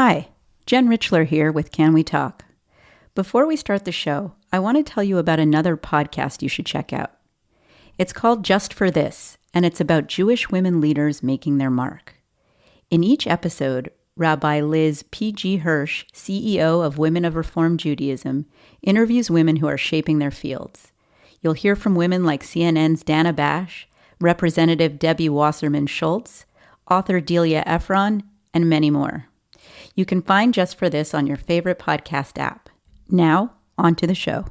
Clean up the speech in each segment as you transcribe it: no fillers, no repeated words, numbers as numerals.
Hi, Jen Richler here with Can We Talk? Before we start the show, I want to tell you about another podcast you should check out. It's called Just for This, and it's about Jewish women leaders making their mark. In each episode, Rabbi Liz P.G. Hirsch, CEO of Women of Reform Judaism, interviews women who are shaping their fields. You'll hear from women like CNN's Dana Bash, Representative Debbie Wasserman Schultz, author Delia Ephron, and many more. You can find Just for This on your favorite podcast app. Now, on to the show.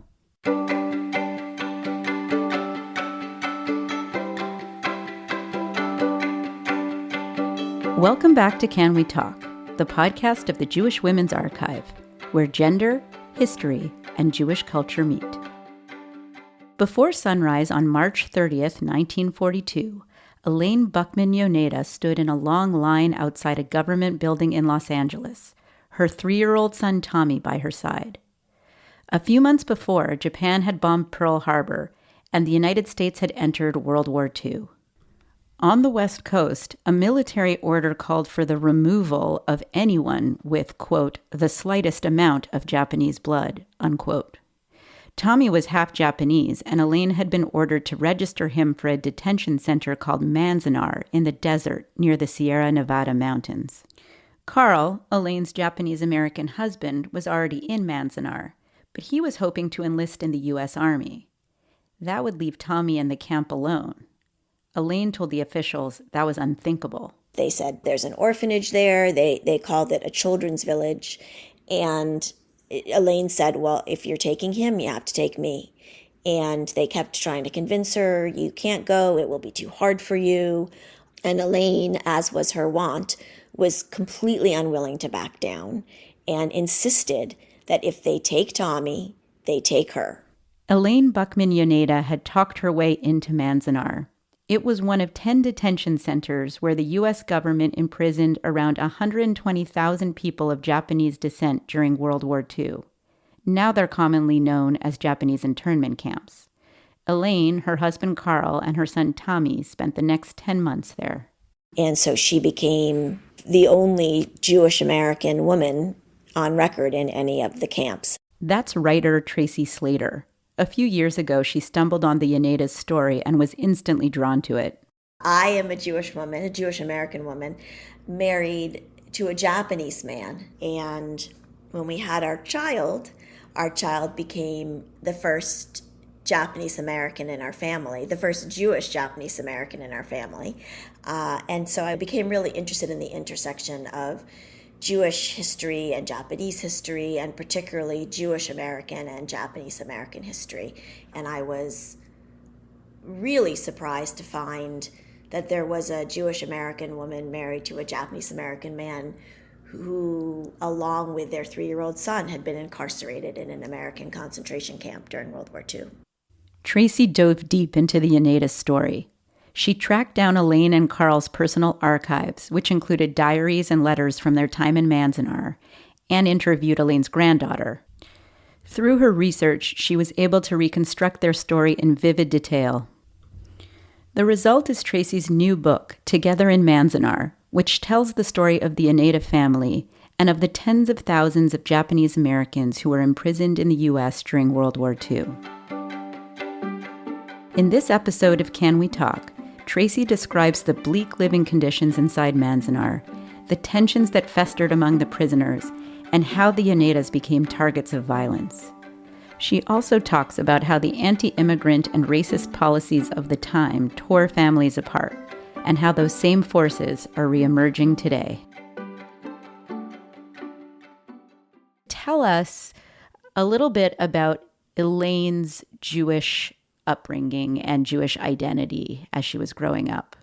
Welcome back to Can We Talk, the podcast of the Jewish Women's Archive, where gender, history, and Jewish culture meet. Before sunrise on March 30th, 1942, Elaine Buchman Yoneda stood in a long line outside a government building in Los Angeles, her 3-year-old son Tommy by her side. A few months before, Japan had bombed Pearl Harbor, and the United States had entered World War II. On the West Coast, a military order called for the removal of anyone with, quote, the slightest amount of Japanese blood, unquote. Tommy was half Japanese, and Elaine had been ordered to register him for a detention center called Manzanar in the desert near the Sierra Nevada mountains. Karl, Elaine's Japanese-American husband, was already in Manzanar, but he was hoping to enlist in the U.S. Army. That would leave Tommy in the camp alone. Elaine told the officials that was unthinkable. They said there's an orphanage there. They called it a children's village. And Elaine said, well, if you're taking him, you have to take me. And they kept trying to convince her, you can't go, it will be too hard for you. And Elaine, as was her wont, was completely unwilling to back down and insisted that if they take Tommy, they take her. Elaine Buchman Yoneda had talked her way into Manzanar. It was one of 10 detention centers where the U.S. government imprisoned around 120,000 people of Japanese descent during World War II. Now they're commonly known as Japanese internment camps. Elaine, her husband Karl, and her son Tommy spent the next 10 months there. And so she became the only Jewish American woman on record in any of the camps. That's writer Tracy Slater. A few years ago, she stumbled on the Yonedas story and was instantly drawn to it. I am a Jewish woman, a Jewish American woman, married to a Japanese man. And when we had our child became the first Japanese American in our family, the first Jewish Japanese American in our family. And so I became really interested in the intersection of Jewish history and Japanese history, and particularly Jewish American and Japanese American history. And I was really surprised to find that there was a Jewish American woman married to a Japanese American man who, along with their 3-year-old son, had been incarcerated in an American concentration camp during World War II. Tracy dove deep into the Yonedas story. She tracked down Elaine and Karl's personal archives, which included diaries and letters from their time in Manzanar, and interviewed Elaine's granddaughter. Through her research, she was able to reconstruct their story in vivid detail. The result is Tracy's new book, Together in Manzanar, which tells the story of the Yoneda family and of the tens of thousands of Japanese Americans who were imprisoned in the U.S. during World War II. In this episode of Can We Talk, Tracy describes the bleak living conditions inside Manzanar, the tensions that festered among the prisoners, and how the Yonedas became targets of violence. She also talks about how the anti-immigrant and racist policies of the time tore families apart, and how those same forces are reemerging today. Tell us a little bit about Elaine's Jewish upbringing and Jewish identity as she was growing up.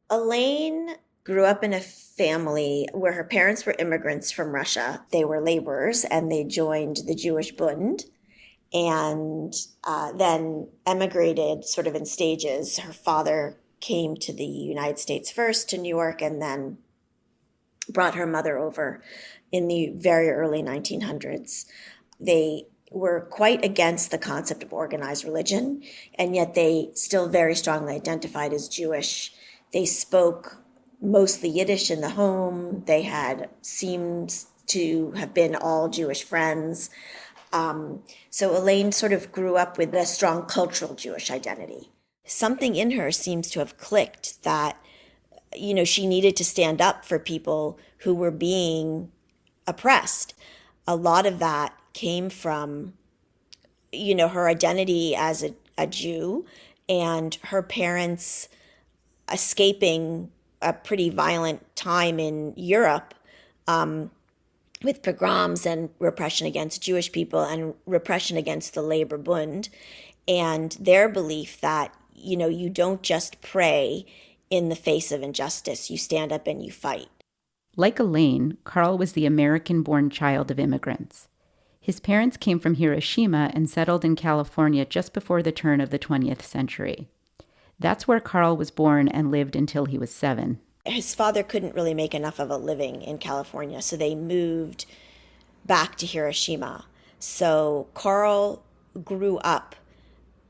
Elaine grew up in a family where her parents were immigrants from Russia. They were laborers and they joined the Jewish Bund and then emigrated sort of in stages. Her father came to the United States first, to New York, and then brought her mother over in the very early 1900s. They were quite against the concept of organized religion, and yet they still very strongly identified as Jewish. They spoke mostly Yiddish in the home. They had seemed to have been all Jewish friends. So Elaine sort of grew up with a strong cultural Jewish identity. Something in her seems to have clicked that, she needed to stand up for people who were being oppressed. A lot of that came from, her identity as a Jew and her parents escaping a pretty violent time in Europe, with pogroms and repression against Jewish people and repression against the Labor Bund, and their belief that, you don't just pray in the face of injustice, you stand up and you fight. Like Elaine, Karl was the American-born child of immigrants. His parents came from Hiroshima and settled in California just before the turn of the 20th century. That's where Karl was born and lived until he was 7. His father couldn't really make enough of a living in California, so they moved back to Hiroshima. So Karl grew up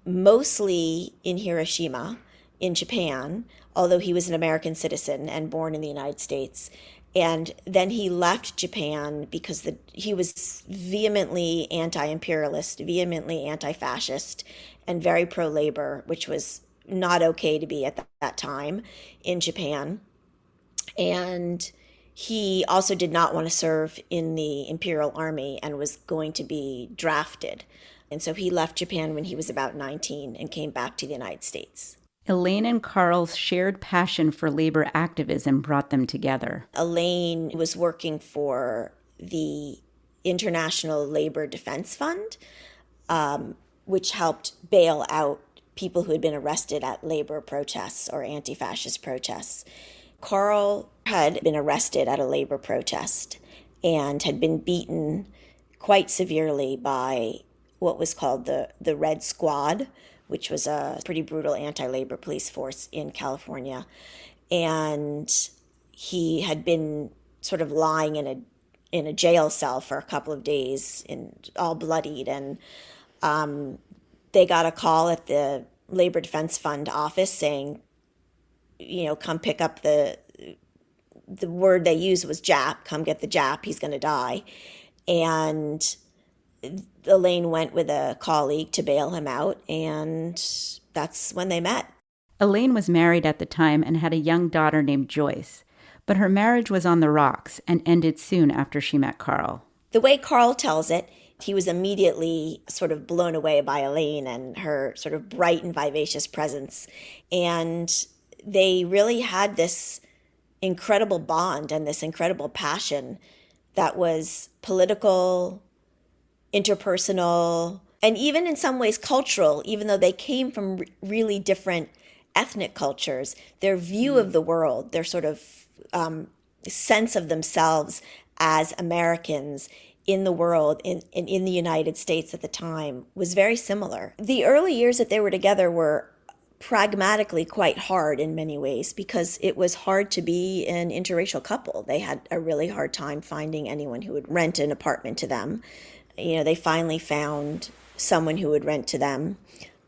mostly in Hiroshima, in Japan, although he was an American citizen and born in the United States. And then he left Japan because he was vehemently anti-imperialist, vehemently anti-fascist, and very pro-labor, which was not okay to be at that time in Japan. And he also did not want to serve in the Imperial Army and was going to be drafted. And so he left Japan when he was about 19 and came back to the United States. Elaine and Karl's shared passion for labor activism brought them together. Elaine was working for the International Labor Defense Fund, which helped bail out people who had been arrested at labor protests or anti-fascist protests. Karl had been arrested at a labor protest and had been beaten quite severely by what was called the Red Squad, which was a pretty brutal anti-labor police force in California. And he had been sort of lying in a jail cell for a couple of days, all bloodied. And they got a call at the Labor Defense Fund office saying, come pick up the word they used was Jap, come get the Jap, he's going to die. And Elaine went with a colleague to bail him out, and that's when they met. Elaine was married at the time and had a young daughter named Joyce, but her marriage was on the rocks and ended soon after she met Karl. The way Karl tells it, he was immediately sort of blown away by Elaine and her sort of bright and vivacious presence. And they really had this incredible bond and this incredible passion that was political, interpersonal, and even in some ways cultural, even though they came from really different ethnic cultures. Their view of the world, their sort of sense of themselves as Americans in the world, in the United States at the time, was very similar. The early years that they were together were pragmatically quite hard in many ways because it was hard to be an interracial couple. They had a really hard time finding anyone who would rent an apartment to them. They finally found someone who would rent to them.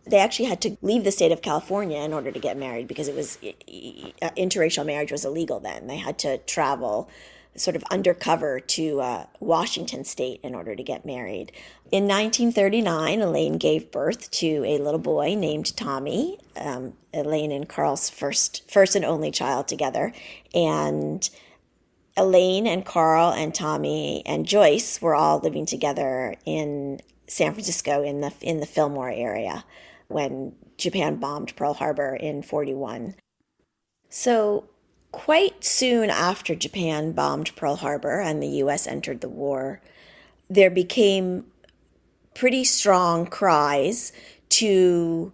They actually had to leave the state of California in order to get married because interracial marriage was illegal then. They had to travel sort of undercover to Washington state in order to get married. In 1939, Elaine gave birth to a little boy named Tommy, Elaine and Karl's first and only child together. And Elaine and Karl and Tommy and Joyce were all living together in San Francisco in the Fillmore area when Japan bombed Pearl Harbor in 1941. So quite soon after Japan bombed Pearl Harbor and the U.S. entered the war, there became pretty strong cries to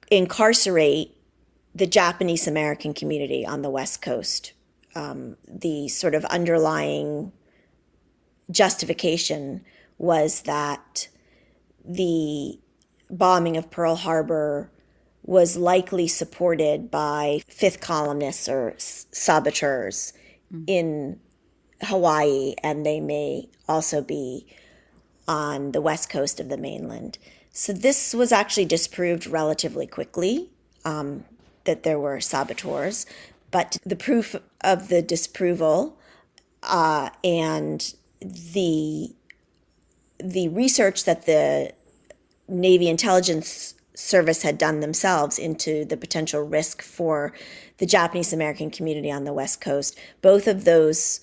incarcerate the Japanese American community on the West Coast. The sort of underlying justification was that the bombing of Pearl Harbor was likely supported by fifth columnists or saboteurs in Hawaii, and they may also be on the west coast of the mainland. So this was actually disproved relatively quickly, that there were saboteurs. But the proof of the disapproval and the research that the Navy intelligence service had done themselves into the potential risk for the Japanese American community on the West Coast, both of those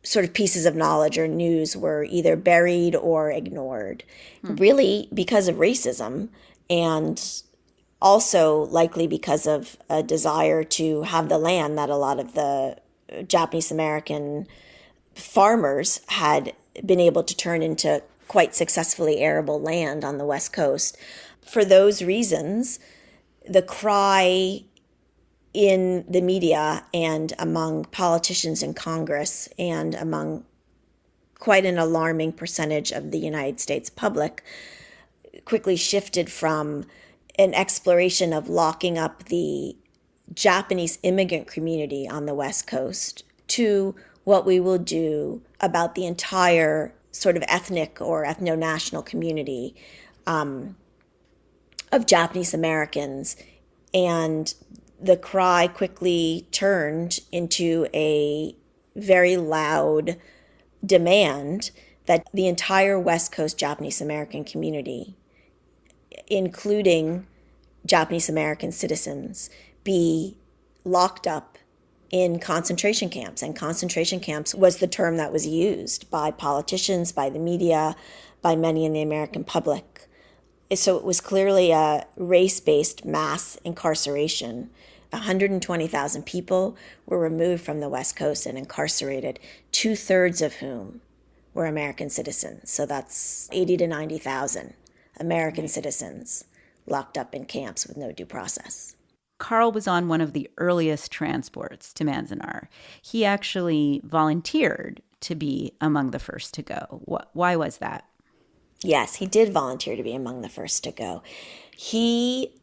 sort of pieces of knowledge or news were either buried or ignored, really because of racism, and also likely because of a desire to have the land that a lot of the Japanese American farmers had been able to turn into quite successfully arable land on the West Coast. For those reasons, the cry in the media and among politicians in Congress and among quite an alarming percentage of the United States public quickly shifted from an exploration of locking up the Japanese immigrant community on the West Coast to what we will do about the entire sort of ethnic or ethno-national community of Japanese Americans. And the cry quickly turned into a very loud demand that the entire West Coast Japanese American community, including Japanese American citizens, be locked up in concentration camps. And concentration camps was the term that was used by politicians, by the media, by many in the American public. So it was clearly a race-based mass incarceration. 120,000 people were removed from the West Coast and incarcerated, 2/3 of whom were American citizens. So that's 80 to 90,000 American citizens locked up in camps with no due process. Karl was on one of the earliest transports to Manzanar. He actually volunteered to be among the first to go. Why was that? Yes, he did volunteer to be among the first to go. He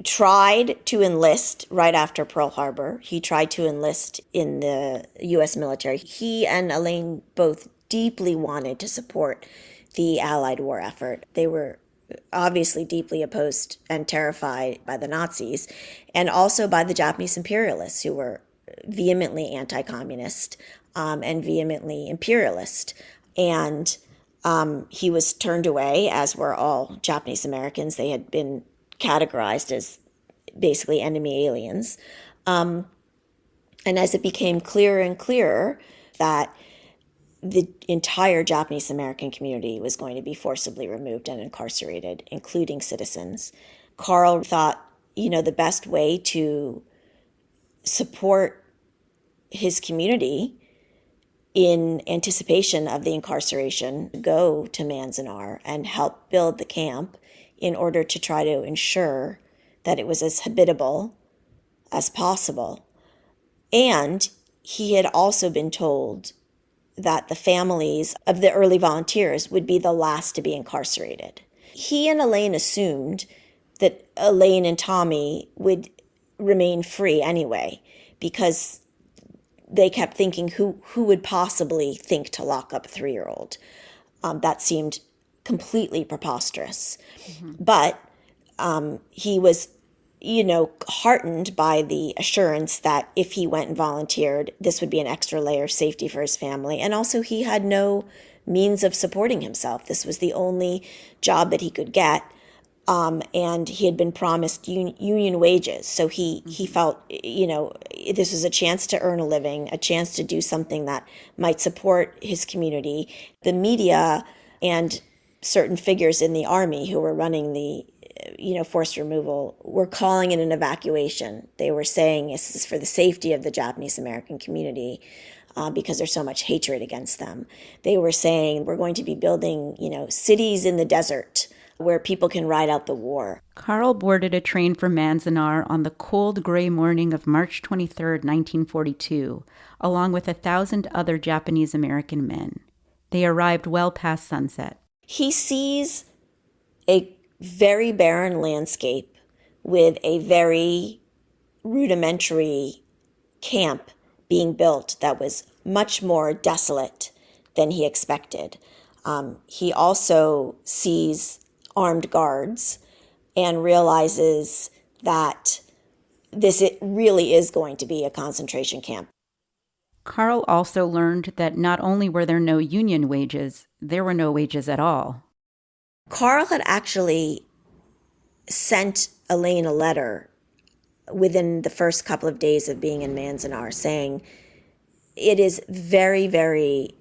tried to enlist right after Pearl Harbor. He tried to enlist in the U.S. military. He and Elaine both deeply wanted to support the Allied war effort. They were obviously deeply opposed and terrified by the Nazis, and also by the Japanese imperialists, who were vehemently anti-communist and vehemently imperialist. And he was turned away, as were all Japanese Americans. They had been categorized as basically enemy aliens. And as it became clearer and clearer that the entire Japanese American community was going to be forcibly removed and incarcerated, including citizens, Karl thought, the best way to support his community in anticipation of the incarceration, go to Manzanar and help build the camp in order to try to ensure that it was as habitable as possible. And he had also been told that the families of the early volunteers would be the last to be incarcerated. He and Elaine assumed that Elaine and Tommy would remain free anyway, because they kept thinking, who would possibly think to lock up a 3-year-old? That seemed completely preposterous. Mm-hmm. But he was, heartened by the assurance that if he went and volunteered, this would be an extra layer of safety for his family. And also he had no means of supporting himself. This was the only job that he could get. And he had been promised union wages. So he felt, this was a chance to earn a living, a chance to do something that might support his community. The media and certain figures in the army who were running the, forced removal were calling it an evacuation. They were saying this is for the safety of the Japanese American community because there's so much hatred against them. They were saying we're going to be building, cities in the desert where people can ride out the war. Karl boarded a train for Manzanar on the cold, gray morning of March 23rd, 1942, along with 1,000 other Japanese American men. They arrived well past sunset. He sees a very barren landscape with a very rudimentary camp being built that was much more desolate than he expected. He also sees armed guards and realizes that it really is going to be a concentration camp. Karl also learned that not only were there no union wages, there were no wages at all. Karl had actually sent Elaine a letter within the first couple of days of being in Manzanar saying, it is very, very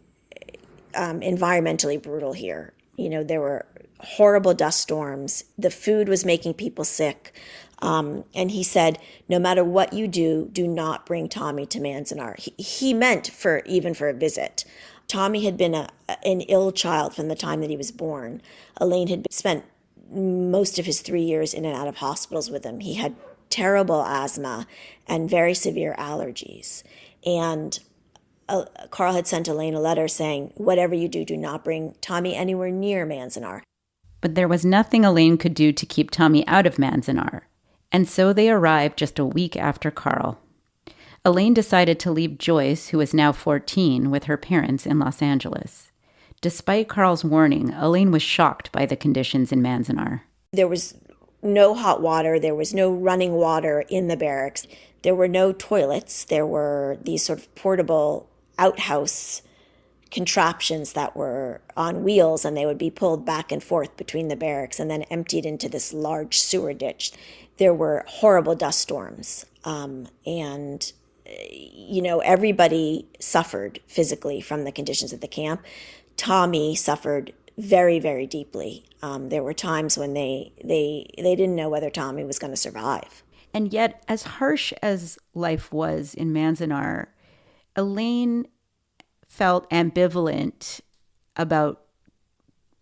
environmentally brutal here. There were horrible dust storms. The food was making people sick. And he said, no matter what you do not bring Tommy to Manzanar. He meant even for a visit. Tommy had been an ill child from the time that he was born. Elaine had spent most of his 3 years in and out of hospitals with him. He had terrible asthma and very severe allergies. And Karl had sent Elaine a letter saying, whatever you do not bring Tommy anywhere near Manzanar. But there was nothing Elaine could do to keep Tommy out of Manzanar. And so they arrived just a week after Karl. Elaine decided to leave Joyce, who was now 14, with her parents in Los Angeles. Despite Karl's warning, Elaine was shocked by the conditions in Manzanar. There was no hot water. There was no running water in the barracks. There were no toilets. There were these sort of portable outhouse contraptions that were on wheels, and they would be pulled back and forth between the barracks and then emptied into this large sewer ditch. There were horrible dust storms. And everybody suffered physically from the conditions at the camp. Tommy suffered very, very deeply. There were times when they didn't know whether Tommy was going to survive. And yet, as harsh as life was in Manzanar, Elaine felt ambivalent about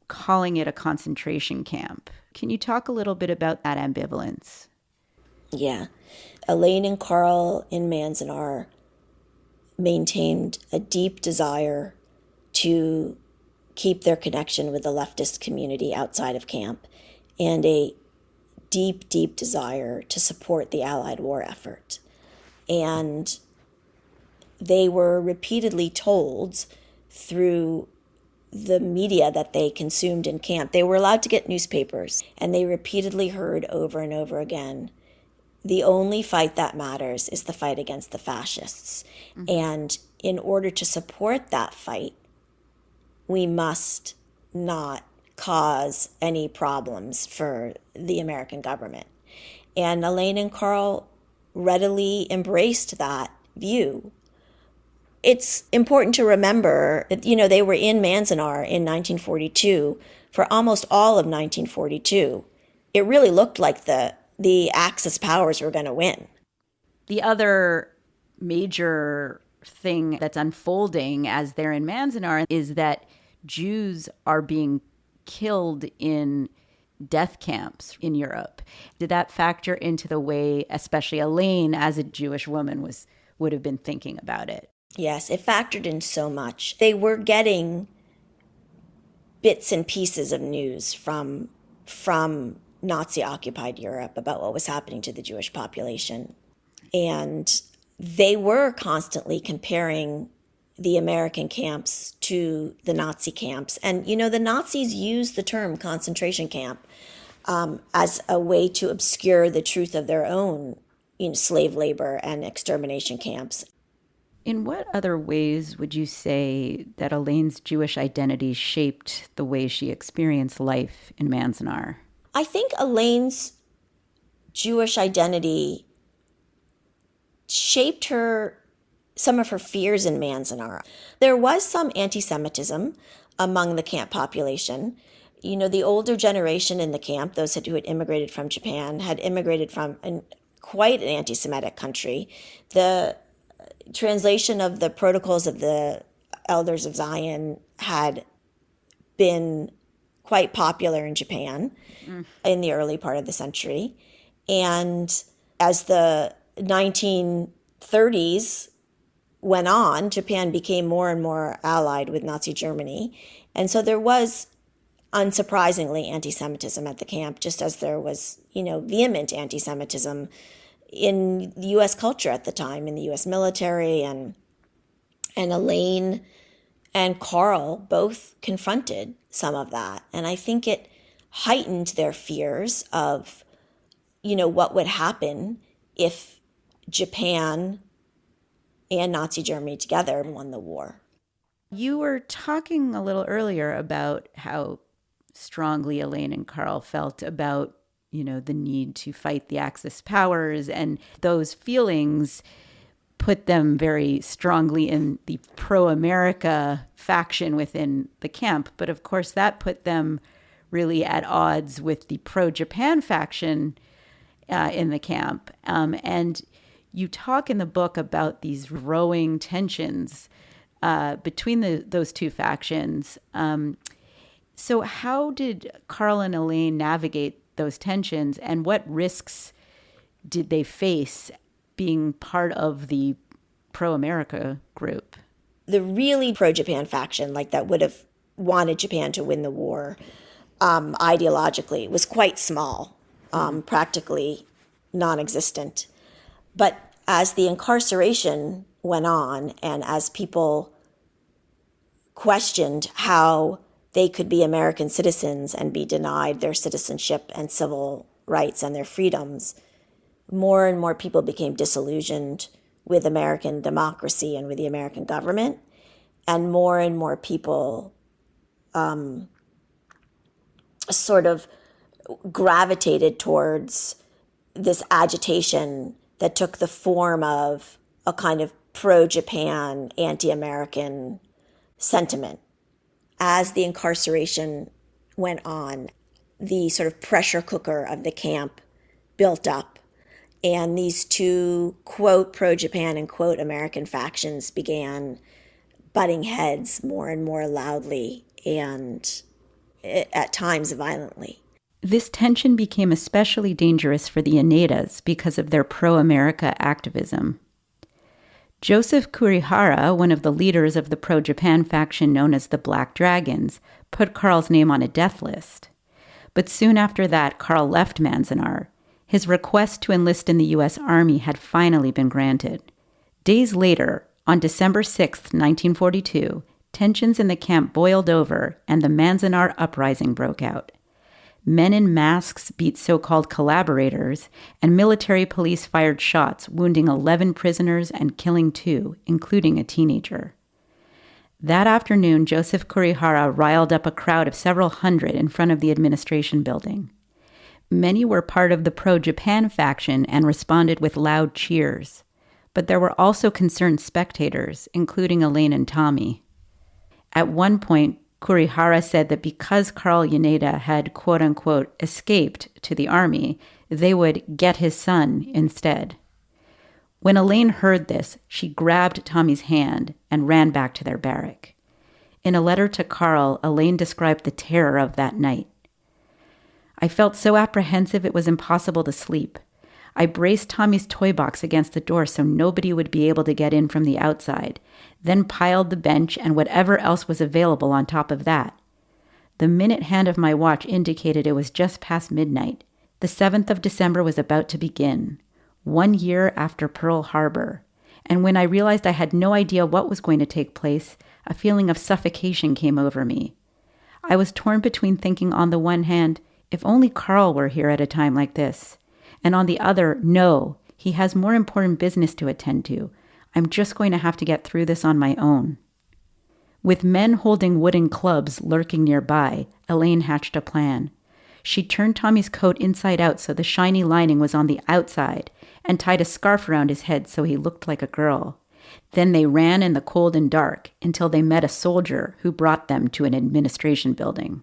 calling it a concentration camp. Can you talk a little bit about that ambivalence? Yeah. Elaine and Karl in Manzanar maintained a deep desire to keep their connection with the leftist community outside of camp and a deep, deep desire to support the Allied war effort. And they were repeatedly told through the media that they consumed in camp. They were allowed to get newspapers, and they repeatedly heard over and over again, the only fight that matters is the fight against the fascists. Mm-hmm. And in order to support that fight, we must not cause any problems for the American government. And Elaine and Karl readily embraced that view. It's important to remember that, they were in Manzanar in 1942 for almost all of 1942. It really looked like the Axis powers were going to win. The other major thing that's unfolding as they're in Manzanar is that Jews are being killed in death camps in Europe. Did that factor into the way, especially Elaine, as a Jewish woman, would have been thinking about it? Yes, it factored in so much. They were getting bits and pieces of news from Nazi-occupied Europe about what was happening to the Jewish population. And they were constantly comparing the American camps to the Nazi camps. And, the Nazis used the term concentration camp as a way to obscure the truth of their own slave labor and extermination camps. In what other ways would you say that Elaine's Jewish identity shaped the way she experienced life in Manzanar? I think Elaine's Jewish identity shaped some of her fears in Manzanar. There was some anti-Semitism among the camp population. The older generation in the camp, those who had immigrated from Japan, had immigrated from quite an anti-Semitic country. The translation of the Protocols of the Elders of Zion had been quite popular in Japan in the early part of the century. And as the 1930s went on, Japan became more and more allied with Nazi Germany. And so there was, unsurprisingly, anti-Semitism at the camp, just as there was, vehement anti-Semitism in the U.S. culture at the time, in the U.S. military, and Elaine and Karl both confronted some of that. And I think it heightened their fears of, what would happen if Japan and Nazi Germany together won the war. You were talking a little earlier about how strongly Elaine and Karl felt about, the need to fight the Axis powers, and those feelings put them very strongly in the pro-America faction within the camp. But of course, that put them really at odds with the pro-Japan faction in the camp. And you talk in the book about these growing tensions between those two factions. So how did Karl and Elaine navigate those tensions, and what risks did they face being part of the pro-America group? The really pro-Japan faction, like that would have wanted Japan to win the war, ideologically, was quite small, practically non-existent. But as the incarceration went on, and as people questioned how they could be American citizens and be denied their citizenship and civil rights and their freedoms, more and more people became disillusioned with American democracy and with the American government. And more people sort of gravitated towards this agitation that took the form of a kind of pro-Japan, anti-American sentiment. As the incarceration went on, the sort of pressure cooker of the camp built up, and these two, quote, pro-Japan and quote, American factions began butting heads more and more loudly and at times violently. This tension became especially dangerous for the Yonedas because of their pro-America activism. Joseph Kurihara, one of the leaders of the pro-Japan faction known as the Black Dragons, put Karl's name on a death list. But soon after that, Karl left Manzanar. His request to enlist in the U.S. Army had finally been granted. Days later, on December 6, 1942, tensions in the camp boiled over and the Manzanar uprising broke out. Men in masks beat so-called collaborators, and military police fired shots, wounding 11 prisoners and killing 2, including a teenager. That afternoon, Joseph Kurihara riled up a crowd of several hundred in front of the administration building. Many were part of the pro-Japan faction and responded with loud cheers. But there were also concerned spectators, including Elaine and Tommy. At one point, Kurihara said that because Karl Yoneda had, quote-unquote, escaped to the army, they would get his son instead. When Elaine heard this, she grabbed Tommy's hand and ran back to their barrack. In a letter to Karl, Elaine described the terror of that night. I felt so apprehensive it was impossible to sleep. I braced Tommy's toy box against the door so nobody would be able to get in from the outside, then piled the bench and whatever else was available on top of that. The minute hand of my watch indicated it was just past midnight. The 7th of December was about to begin, 1 year after Pearl Harbor. And when I realized I had no idea what was going to take place, a feeling of suffocation came over me. I was torn between thinking on the one hand, if only Karl were here at a time like this, and on the other, no, he has more important business to attend to. I'm just going to have to get through this on my own. With men holding wooden clubs lurking nearby, Elaine hatched a plan. She turned Tommy's coat inside out so the shiny lining was on the outside and tied a scarf around his head so he looked like a girl. Then they ran in the cold and dark until they met a soldier who brought them to an administration building.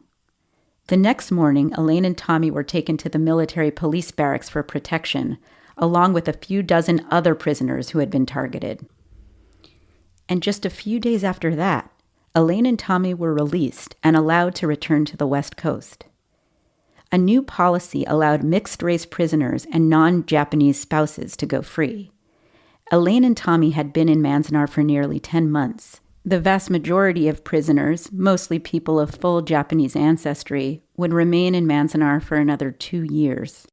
The next morning, Elaine and Tommy were taken to the military police barracks for protection, along with a few dozen other prisoners who had been targeted. And just a few days after that, Elaine and Tommy were released and allowed to return to the West Coast. A new policy allowed mixed-race prisoners and non-Japanese spouses to go free. Elaine and Tommy had been in Manzanar for nearly 10 months. The vast majority of prisoners, mostly people of full Japanese ancestry, would remain in Manzanar for another 2 years.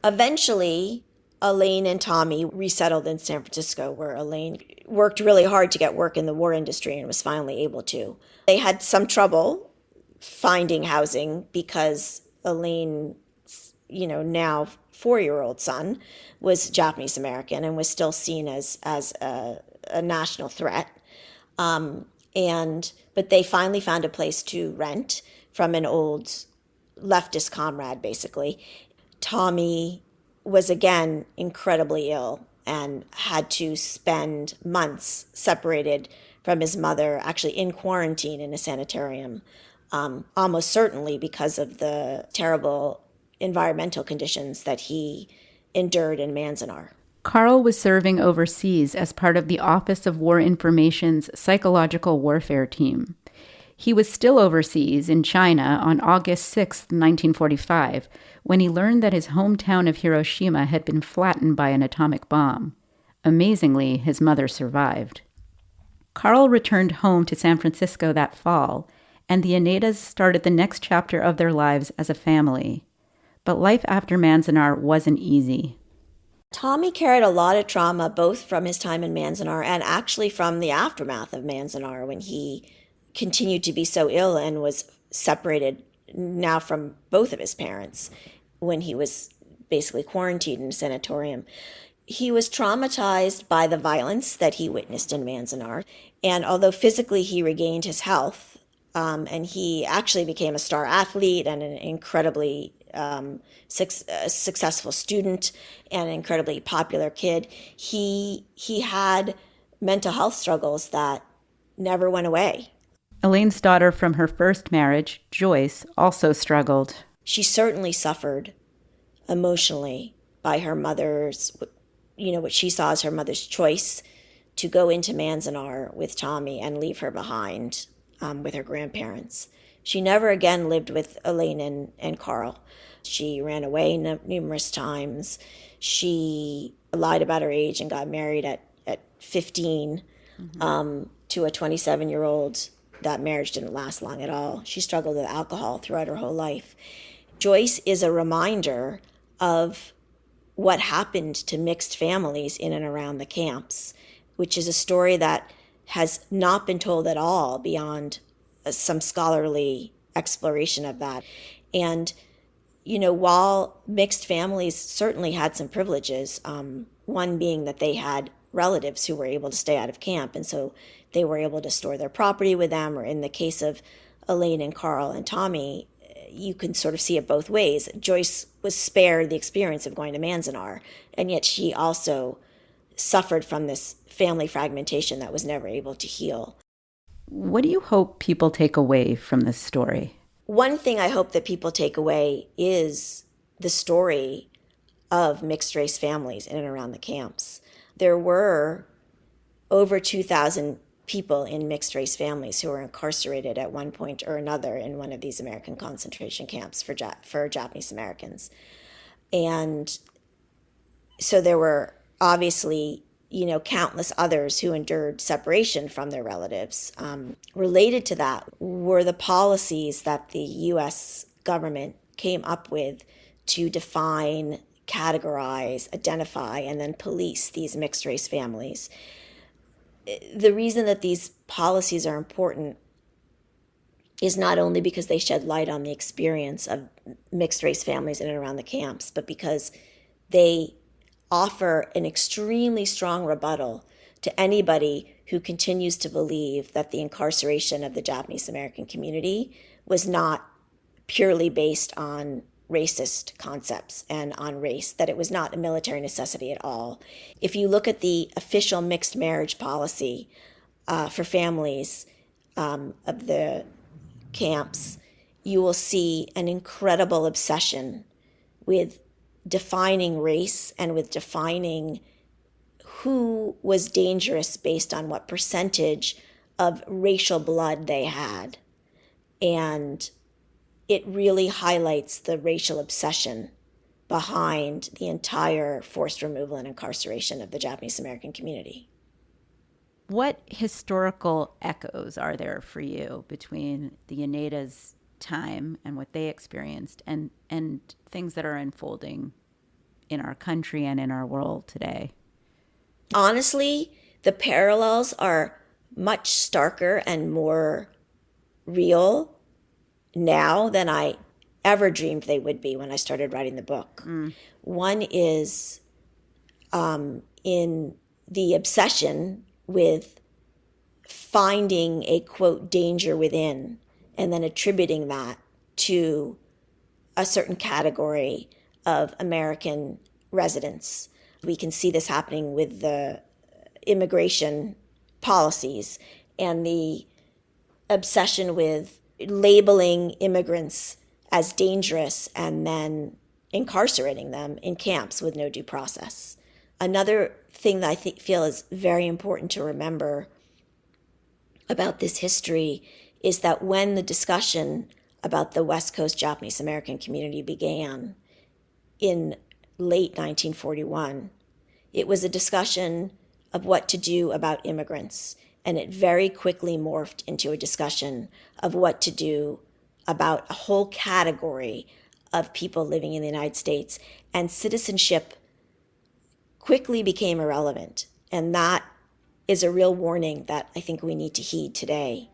Eventually, Elaine and Tommy resettled in San Francisco, where Elaine worked really hard to get work in the war industry and was finally able to. They had some trouble finding housing because Elaine's now 4-year-old son was Japanese American and was still seen as a national threat. But they finally found a place to rent from an old leftist comrade, basically. Tommy was again incredibly ill and had to spend months separated from his mother, actually in quarantine in a sanitarium, almost certainly because of the terrible environmental conditions that he endured in Manzanar. Karl was serving overseas as part of the Office of War Information's psychological warfare team. He was still overseas in China on August 6, 1945, when he learned that his hometown of Hiroshima had been flattened by an atomic bomb. Amazingly, his mother survived. Karl returned home to San Francisco that fall, and the Yonedas started the next chapter of their lives as a family. But life after Manzanar wasn't easy. Tommy carried a lot of trauma, both from his time in Manzanar and actually from the aftermath of Manzanar, when he continued to be so ill and was separated now from both of his parents when he was basically quarantined in a sanatorium. He was traumatized by the violence that he witnessed in Manzanar. And although physically he regained his health, and he actually became a star athlete and an incredibly successful student and an incredibly popular kid, he had mental health struggles that never went away. Elaine's daughter from her first marriage, Joyce, also struggled. She certainly suffered emotionally by her mother's, what she saw as her mother's choice to go into Manzanar with Tommy and leave her behind with her grandparents. She never again lived with Elaine and Karl. She ran away numerous times. She lied about her age and got married at 15 to a 27-year-old. That marriage didn't last long at all. She struggled with alcohol throughout her whole life. Joyce is a reminder of what happened to mixed families in and around the camps, which is a story that has not been told at all beyond some scholarly exploration of that. And, while mixed families certainly had some privileges, one being that they had relatives who were able to stay out of camp, and so they were able to store their property with them, or in the case of Elaine and Karl and Tommy, you can sort of see it both ways. Joyce was spared the experience of going to Manzanar, and yet she also suffered from this family fragmentation that was never able to heal. What do you hope people take away from this story? One thing I hope that people take away is the story of mixed race families in and around the camps. There were over 2,000 people in mixed race families who were incarcerated at one point or another in one of these American concentration camps for Japanese Americans. And so there were obviously, countless others who endured separation from their relatives. Related to that were the policies that the U.S. government came up with to define, categorize, identify, and then police these mixed race families. The reason that these policies are important is not only because they shed light on the experience of mixed race families in and around the camps, but because they offer an extremely strong rebuttal to anybody who continues to believe that the incarceration of the Japanese American community was not purely based on racist concepts and on race, that it was not a military necessity at all. If you look at the official mixed marriage policy for families of the camps, you will see an incredible obsession with defining race and with defining who was dangerous based on what percentage of racial blood they had. And it really highlights the racial obsession behind the entire forced removal and incarceration of the Japanese American community. What historical echoes are there for you between the Yonedas' time and what they experienced and things that are unfolding in our country and in our world today? Honestly, the parallels are much starker and more real now than I ever dreamed they would be when I started writing the book. One is in the obsession with finding a, quote, danger within, and then attributing that to a certain category of American residents. We can see this happening with the immigration policies and the obsession with labeling immigrants as dangerous and then incarcerating them in camps with no due process. Another thing that I feel is very important to remember about this history is that when the discussion about the West Coast Japanese American community began in late 1941, it was a discussion of what to do about immigrants, and it very quickly morphed into a discussion of what to do about a whole category of people living in the United States, and citizenship quickly became irrelevant. And that is a real warning that I think we need to heed today.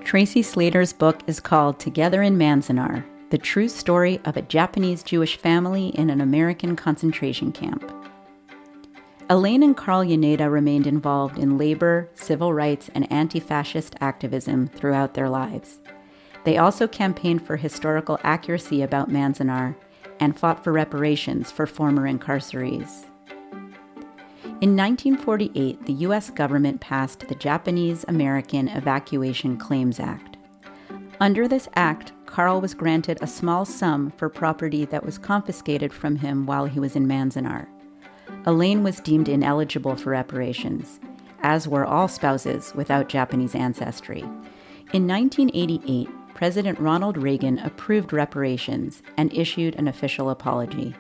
Tracy Slater's book is called Together in Manzanar, the true story of a Japanese Jewish family in an American concentration camp. Elaine and Karl Yoneda remained involved in labor, civil rights, and anti-fascist activism throughout their lives. They also campaigned for historical accuracy about Manzanar and fought for reparations for former incarcerees. In 1948, the U.S. government passed the Japanese American Evacuation Claims Act. Under this act, Karl was granted a small sum for property that was confiscated from him while he was in Manzanar. Elaine was deemed ineligible for reparations, as were all spouses without Japanese ancestry. In 1988, President Ronald Reagan approved reparations and issued an official apology.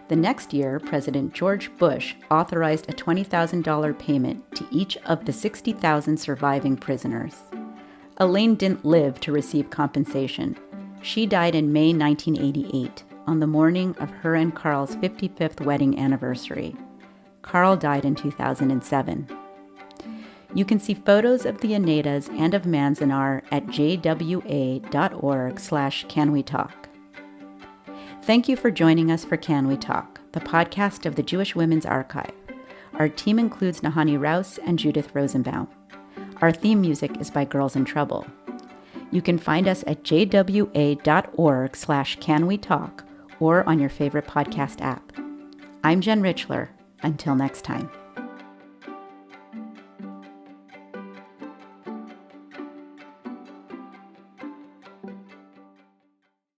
The next year, President George Bush authorized a $20,000 payment to each of the 60,000 surviving prisoners. Elaine didn't live to receive compensation. She died in May 1988, on the morning of her and Karl's 55th wedding anniversary. Karl died in 2007. You can see photos of the Yonedas and of Manzanar at jwa.org/canwetalk. Thank you for joining us for Can We Talk, the podcast of the Jewish Women's Archive. Our team includes Nahani Rouse and Judith Rosenbaum. Our theme music is by Girls in Trouble. You can find us at jwa.org/canwetalk or on your favorite podcast app. I'm Jen Richler. Until next time.